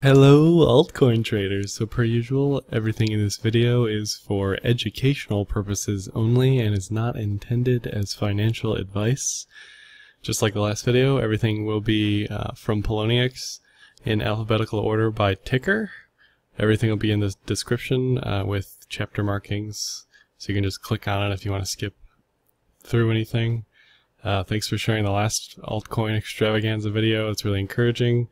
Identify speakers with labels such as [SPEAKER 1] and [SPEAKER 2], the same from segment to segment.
[SPEAKER 1] Hello altcoin traders. So per usual, everything in this video is for educational purposes only and is not intended as financial advice. Just like the last video, everything will be from Poloniex in alphabetical order by ticker. Everything will be in the description with chapter markings, so you can just click on it if you want to skip through anything. Thanks for sharing the last altcoin extravaganza video. It's really encouraging.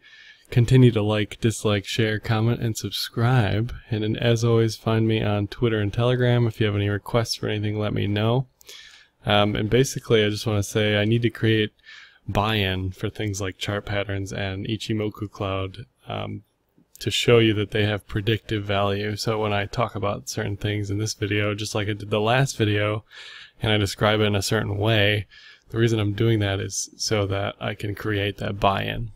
[SPEAKER 1] Continue to like, dislike, share, comment, and subscribe. And as always, find me on Twitter and Telegram. If you have any requests for anything, let me know. And basically, I just want to say I need to create buy-in for things like chart patterns and Ichimoku Cloud to show you that they have predictive value. So when I talk about certain things in this video, just like I did the last video, and I describe it in a certain way, the reason I'm doing that is so that I can create that buy-in.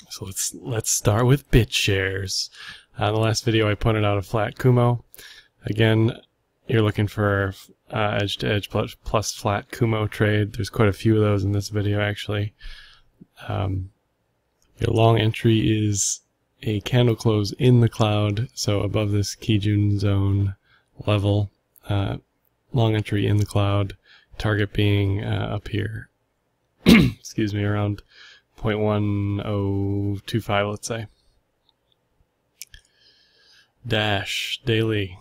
[SPEAKER 1] So let's start with BitShares. In the last video I pointed out a Flat Kumo. Again, you're looking for edge-to-edge plus Flat Kumo trade. There's quite a few of those in this video actually. Your long entry is a candle close in the cloud, so above this Kijun zone level. Long entry in the cloud, target being up here. Excuse me, around 0.1025, let's say. Dash daily.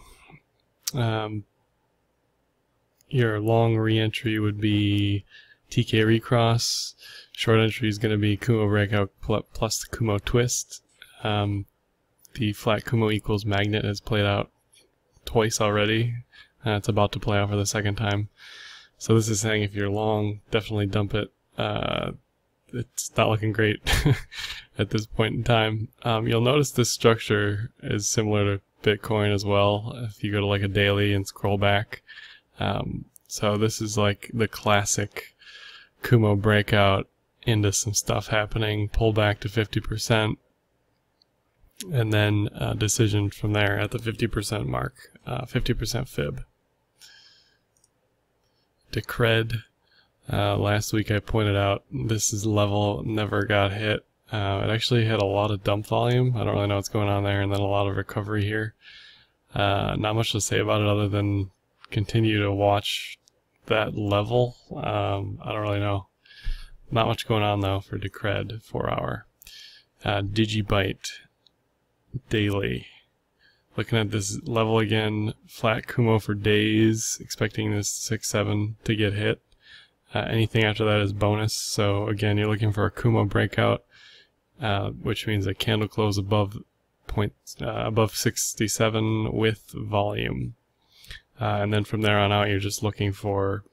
[SPEAKER 1] Your long re-entry would be TK recross. Short entry is going to be Kumo breakout plus the Kumo twist. The Flat Kumo equals magnet has played out twice already. It's about to play out for the second time. So this is saying if you're long, definitely dump it. It's not looking great at this point in time. You'll notice this structure is similar to Bitcoin as well if you go to like a daily and scroll back. So this is like the classic Kumo breakout into some stuff happening, pull back to 50%, and then decision from there at the 50% mark, 50% fib. Decred. Last week I pointed out this is level never got hit. It actually had a lot of dump volume. I don't really know what's going on there, and then a lot of recovery here. Not much to say about it other than continue to watch that level. I don't really know. Not much going on though for Decred 4 hour. Digibyte daily. Looking at this level again, Flat Kumo for days, expecting this 6-7 to get hit. Anything after that is bonus. So again, you're looking for a Kumo breakout, which means a candle close above 67 with volume. And then from there on out, you're just looking for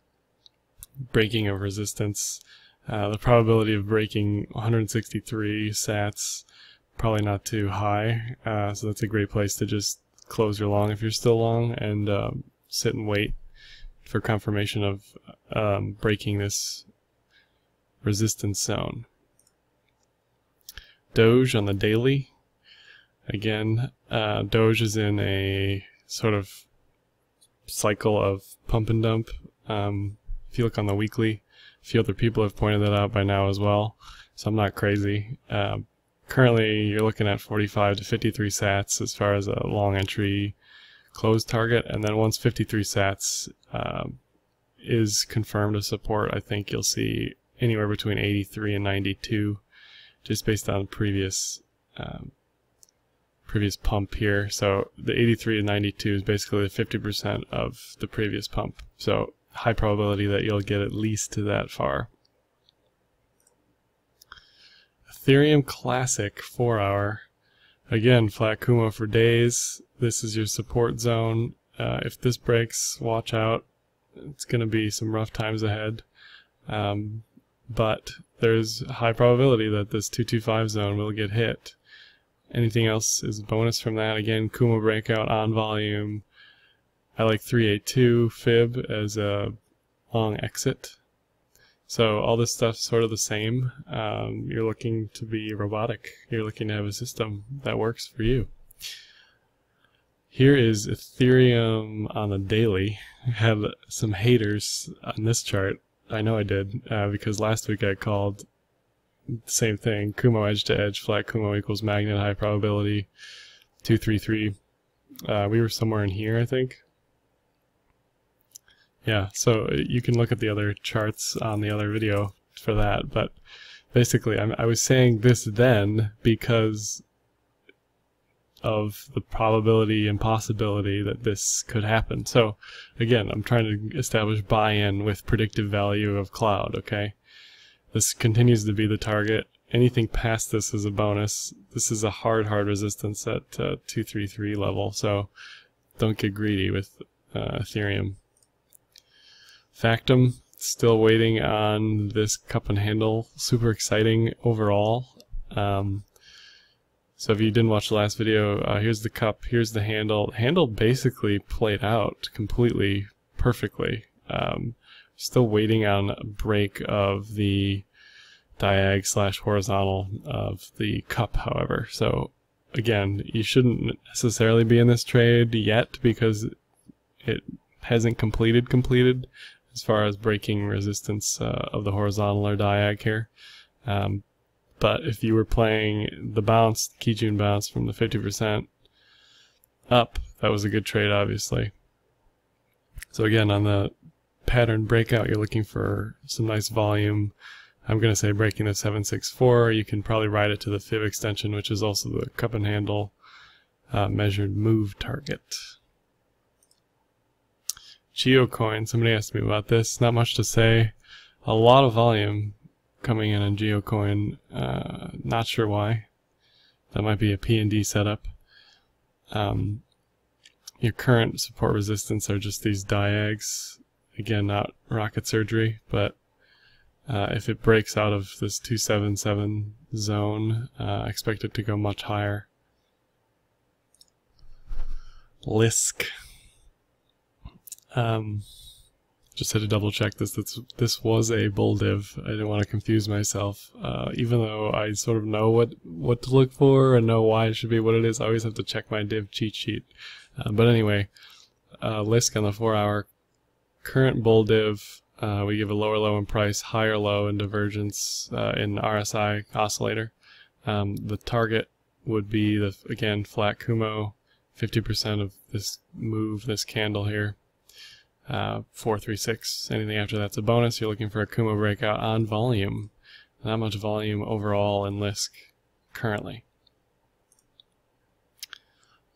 [SPEAKER 1] breaking of resistance. The probability of breaking 163 sats, probably not too high. So that's a great place to just close your long if you're still long, and sit and wait for confirmation of breaking this resistance zone. DOGE on the daily. Again, DOGE is in a sort of cycle of pump and dump. If you look on the weekly, a few other people have pointed that out by now as well, so I'm not crazy. Currently, you're looking at 45 to 53 sats as far as a long entry close target, and then once 53 sats is confirmed as support, I think you'll see anywhere between 83 and 92, just based on previous pump here. So the 83 to 92 is basically 50% of the previous pump. So high probability that you'll get at least to that far. Ethereum Classic 4 hour. Again, Flat Kumo for days. This is your support zone. If this breaks, watch out. It's going to be some rough times ahead. But there's a high probability that this 225 zone will get hit. Anything else is bonus from that. Again, Kumo breakout on volume. I like 382 fib as a long exit. So all this stuff's sort of the same. You're looking to be robotic. You're looking to have a system that works for you. Here is Ethereum on the daily. I had some haters on this chart. I know I did, because last week I called same thing. Kumo edge to edge, flat Kumo equals magnet, high probability, 233. We were somewhere in here, I think. Yeah, so you can look at the other charts on the other video for that, but basically I was saying this then because of the probability and possibility that this could happen. So again, I'm trying to establish buy-in with predictive value of cloud, okay? This continues to be the target. Anything past this is a bonus. This is a hard resistance at 233 level, so don't get greedy with Ethereum. Factum, still waiting on this cup and handle. Super exciting overall. So if you didn't watch the last video, here's the cup, here's the handle. Handle basically played out completely perfectly. Still waiting on a break of the diag / horizontal of the cup, however. So again, you shouldn't necessarily be in this trade yet because it hasn't completed as far as breaking resistance of the horizontal or diag here. But if you were playing the bounce, Kijun bounce from the 50% up, that was a good trade, obviously. So again, on the pattern breakout, you're looking for some nice volume. I'm going to say breaking the 764. You can probably ride it to the fib extension, which is also the cup and handle measured move target. Geocoin, somebody asked me about this. Not much to say. A lot of volume coming in on Geocoin. Not sure why. That might be a P&D setup. Your current support resistance are just these diags. Again, not rocket surgery, but if it breaks out of this 277 zone, expect it to go much higher. LISK. Just had to double check this. This was a bull div. I didn't want to confuse myself. Even though I sort of know what to look for and know why it should be what it is, I always have to check my div cheat sheet. But anyway, LISK on the 4-hour, current bull div. We give a lower low in price, higher low in divergence in RSI oscillator. The target would be the, again, flat Kumo, 50% of this move, this candle here. 436. Anything after that's a bonus. You're looking for a Kumo breakout on volume. Not much volume overall in LISK currently.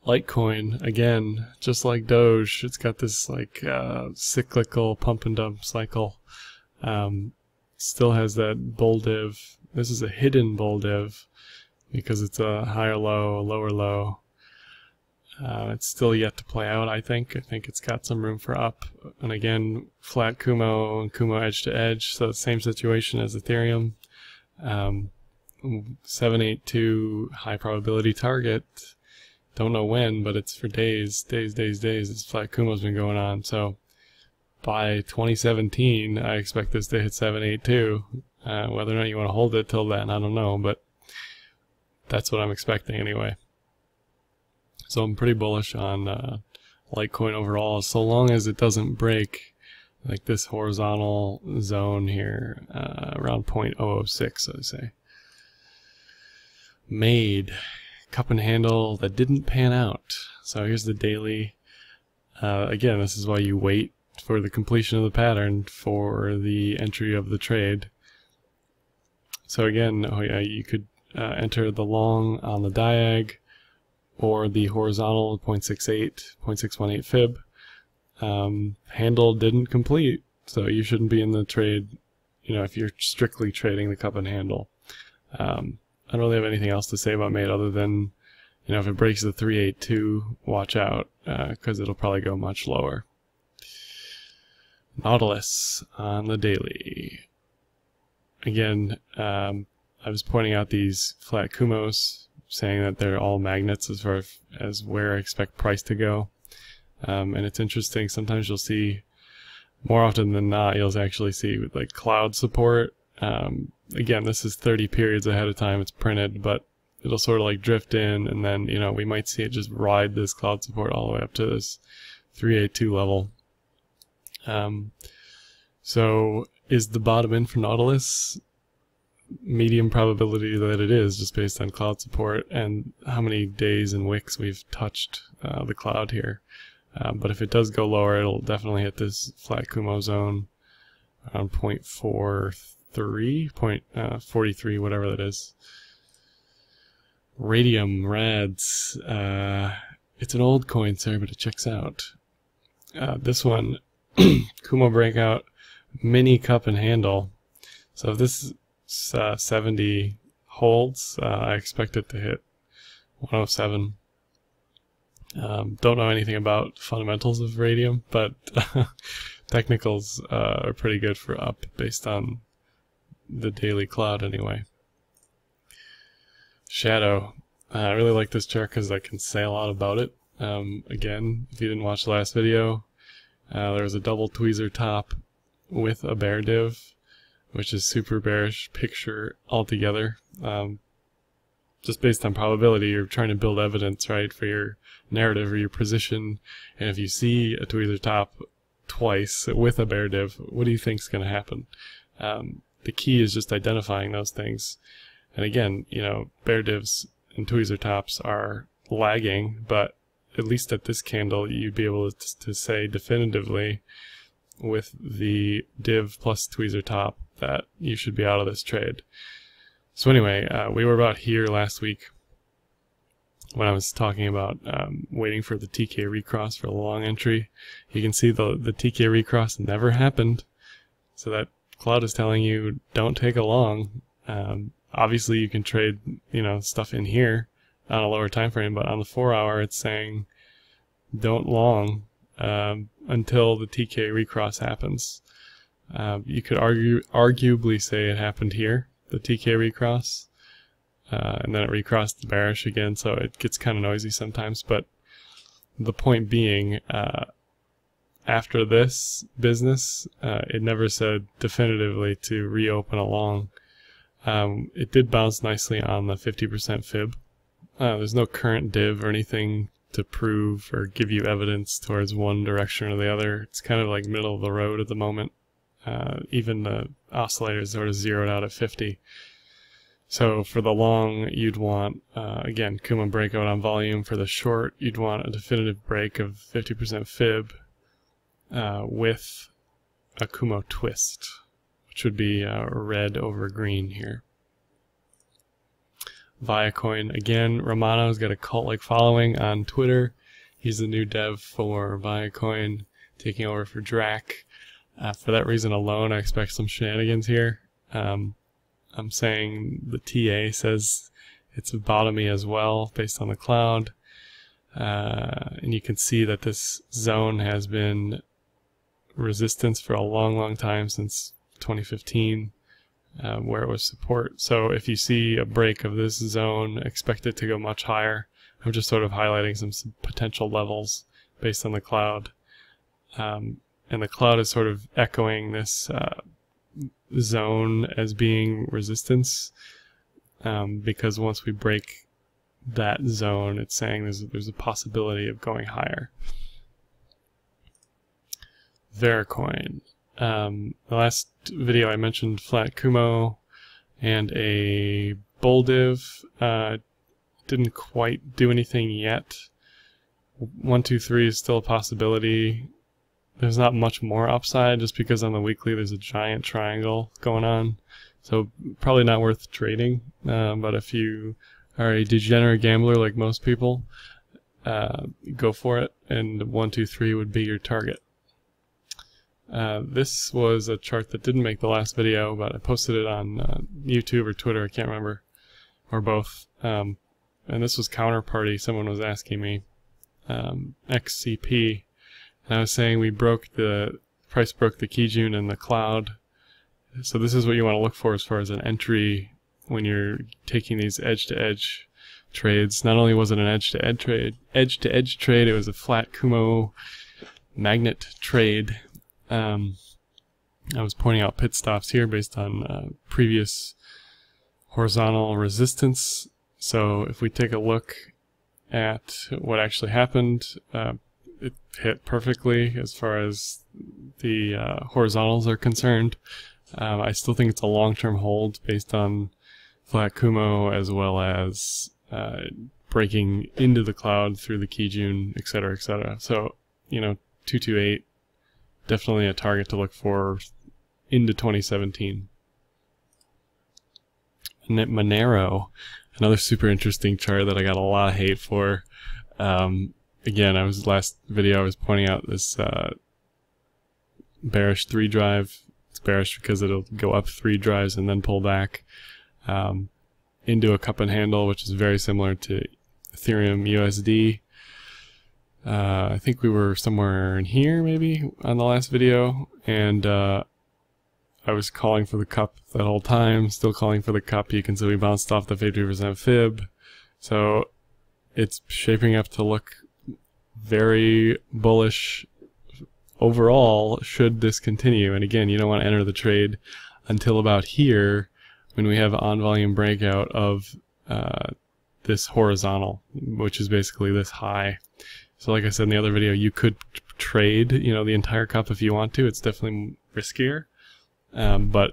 [SPEAKER 1] Litecoin, again, just like Doge, it's got this like cyclical pump and dump cycle. Still has that bull div. This is a hidden bull div because it's a higher low, a lower low. It's still yet to play out, I think. I think it's got some room for up. And again, flat Kumo and Kumo edge to edge, so same situation as Ethereum. 782 high probability target. Don't know when, but it's for days. This flat Kumo's been going on. So by 2017, I expect this to hit 782. Whether or not you want to hold it till then, I don't know, but that's what I'm expecting anyway. So I'm pretty bullish on Litecoin overall, so long as it doesn't break like this horizontal zone here around 0.006, I say. MAID, cup and handle that didn't pan out. So here's the daily. Again, this is why you wait for the completion of the pattern for the entry of the trade. So again, you could enter the long on the diag, or the horizontal 0.68, 0.618 fib. Handle didn't complete, so you shouldn't be in the trade, if you're strictly trading the cup and handle. I don't really have anything else to say about MAID other than, if it breaks the 382, watch out, because it'll probably go much lower. Nautilus on the daily. Again, I was pointing out these flat Kumos, saying that they're all magnets as far as where I expect price to go. And it's interesting, sometimes you'll see, more often than not, you'll actually see with like cloud support. Again, this is 30 periods ahead of time, it's printed, but it'll sort of like drift in, and then, we might see it just ride this cloud support all the way up to this 382 level. So is the bottom in for Nautilus? medium probability that it is, just based on cloud support and how many days and wicks we've touched the cloud here. But if it does go lower, it'll definitely hit this Flat Kumo zone around 0.43, 0.43, whatever that is. Radium, RADS. It's an old coin, sir, but it checks out. This one, Kumo breakout, mini cup and handle. So if this 70 holds, I expect it to hit 107. Don't know anything about fundamentals of radium, but technicals are pretty good for up based on the daily cloud anyway. Shadow. I really like this chart because I can say a lot about it. Again, if you didn't watch the last video, there was a double tweezer top with a bear div, which is super bearish picture altogether. Just based on probability, you're trying to build evidence, right, for your narrative or your position. And if you see a tweezer top twice with a bear div, what do you think is going to happen? The key is just identifying those things. And again, you know, bear divs and tweezer tops are lagging, but at least at this candle, you'd be able to say definitively with the div plus tweezer top that you should be out of this trade. So anyway, we were about here last week when I was talking about waiting for the TK recross for the long entry. You can see the TK recross never happened, so that cloud is telling you don't take a long. Obviously you can trade, you know, stuff in here on a lower time frame, but on the 4-hour it's saying don't long until the TK recross happens. You could arguably say it happened here, the TK recross, and then it recrossed the bearish again, so it gets kind of noisy sometimes. But the point being, after this business, it never said definitively to reopen a long. It did bounce nicely on the 50% fib. There's no current div or anything to prove or give you evidence towards one direction or the other. It's kind of like middle of the road at the moment. Even the oscillator is sort of zeroed out at 50. So for the long, you'd want, again, Kumo breakout on volume. For the short, you'd want a definitive break of 50% fib with a Kumo twist, which would be red over green here. Viacoin, again, Romano's got a cult-like following on Twitter. He's the new dev for Viacoin, taking over for Drac. For that reason alone, I expect some shenanigans here. I'm saying the TA says it's a bottomy as well, based on the cloud. And you can see that this zone has been resistance for a long, long time, since 2015. Where it was support. So if you see a break of this zone, expect it to go much higher. I'm just sort of highlighting some potential levels based on the cloud. And the cloud is sort of echoing this zone as being resistance, because once we break that zone, it's saying there's a possibility of going higher. Veracoin. The last video I mentioned Flat Kumo and a bull div. Didn't quite do anything yet. 1, 2, 3 is still a possibility. There's not much more upside just because on the weekly there's a giant triangle going on. So probably not worth trading. But if you are a degenerate gambler like most people, go for it. And 1, 2, 3 would be your target. This was a chart that didn't make the last video, but I posted it on YouTube or Twitter, I can't remember, or both. And this was counterparty. Someone was asking me, XCP, and I was saying price broke the Kijun and the cloud. So this is what you want to look for as far as an entry when you're taking these edge-to-edge trades. Not only was it an edge-to-edge trade, it was a Flat Kumo magnet trade. I was pointing out pit stops here based on previous horizontal resistance. So if we take a look at what actually happened, it hit perfectly as far as the horizontals are concerned. I still think it's a long-term hold based on Flat Kumo, as well as breaking into the cloud through the Kijun, etc., etc. So, you know, 228, definitely a target to look for into 2017. Monero, another super interesting chart that I got a lot of hate for. Again, last video I was pointing out this bearish 3 drive. It's bearish because it'll go up 3 drives and then pull back into a cup and handle, which is very similar to Ethereum USD. I think we were somewhere in here maybe on the last video, and I was calling for the cup that whole time, still calling for the cup. You can see we bounced off the 50% fib, so it's shaping up to look very bullish overall should this continue. And again, you don't want to enter the trade until about here, when we have on volume breakout of this horizontal, which is basically this high. So like I said in the other video, you could trade, you know, the entire cup if you want to. It's definitely riskier, but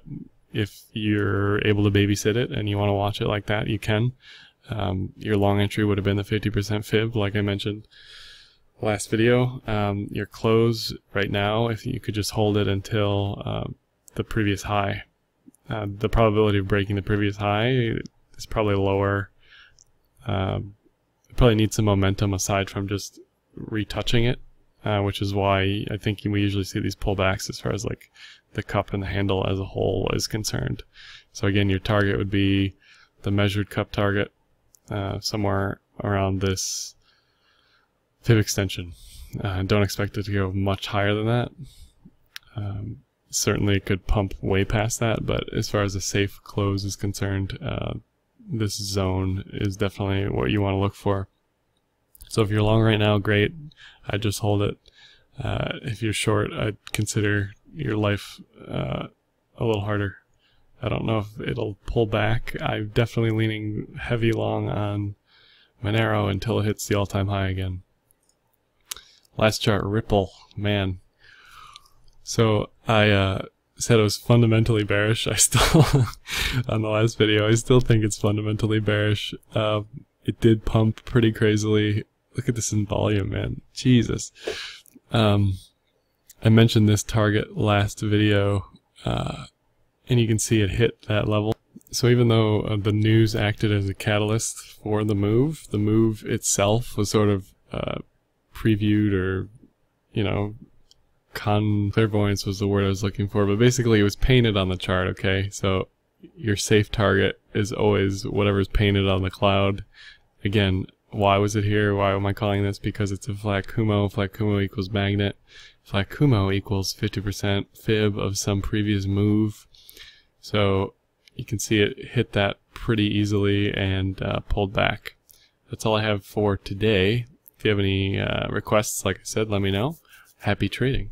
[SPEAKER 1] if you're able to babysit it and you want to watch it like that, you can. Your long entry would have been the 50% fib, like I mentioned last video. Your close right now, if you could just hold it until the previous high. The probability of breaking the previous high is probably lower. It probably needs some momentum aside from just retouching it, which is why I think we usually see these pullbacks as far as like the cup and the handle as a whole is concerned. So again, your target would be the measured cup target, somewhere around this fib extension. Don't expect it to go much higher than that. Certainly it could pump way past that, but as far as a safe close is concerned, this zone is definitely what you want to look for. So if you're long right now, great. I'd just hold it. If you're short, I'd consider your life a little harder. I don't know if it'll pull back. I'm definitely leaning heavy long on Monero until it hits the all-time high again. Last chart, Ripple, man. So I said it was fundamentally bearish. I still, on the last video, I still think it's fundamentally bearish. It did pump pretty crazily. Look at this in volume, man. Jesus. I mentioned this target last video, and you can see it hit that level. So even though the news acted as a catalyst for the move itself was sort of previewed, or, you know, clairvoyance was the word I was looking for, but basically it was painted on the chart, okay? So your safe target is always whatever's painted on the cloud. Again, why was it here? Why am I calling this? Because it's a Flat Kumo. Flat Kumo equals magnet. Flat Kumo equals 50% fib of some previous move. So you can see it hit that pretty easily and pulled back. That's all I have for today. If you have any requests, like I said, let me know. Happy trading.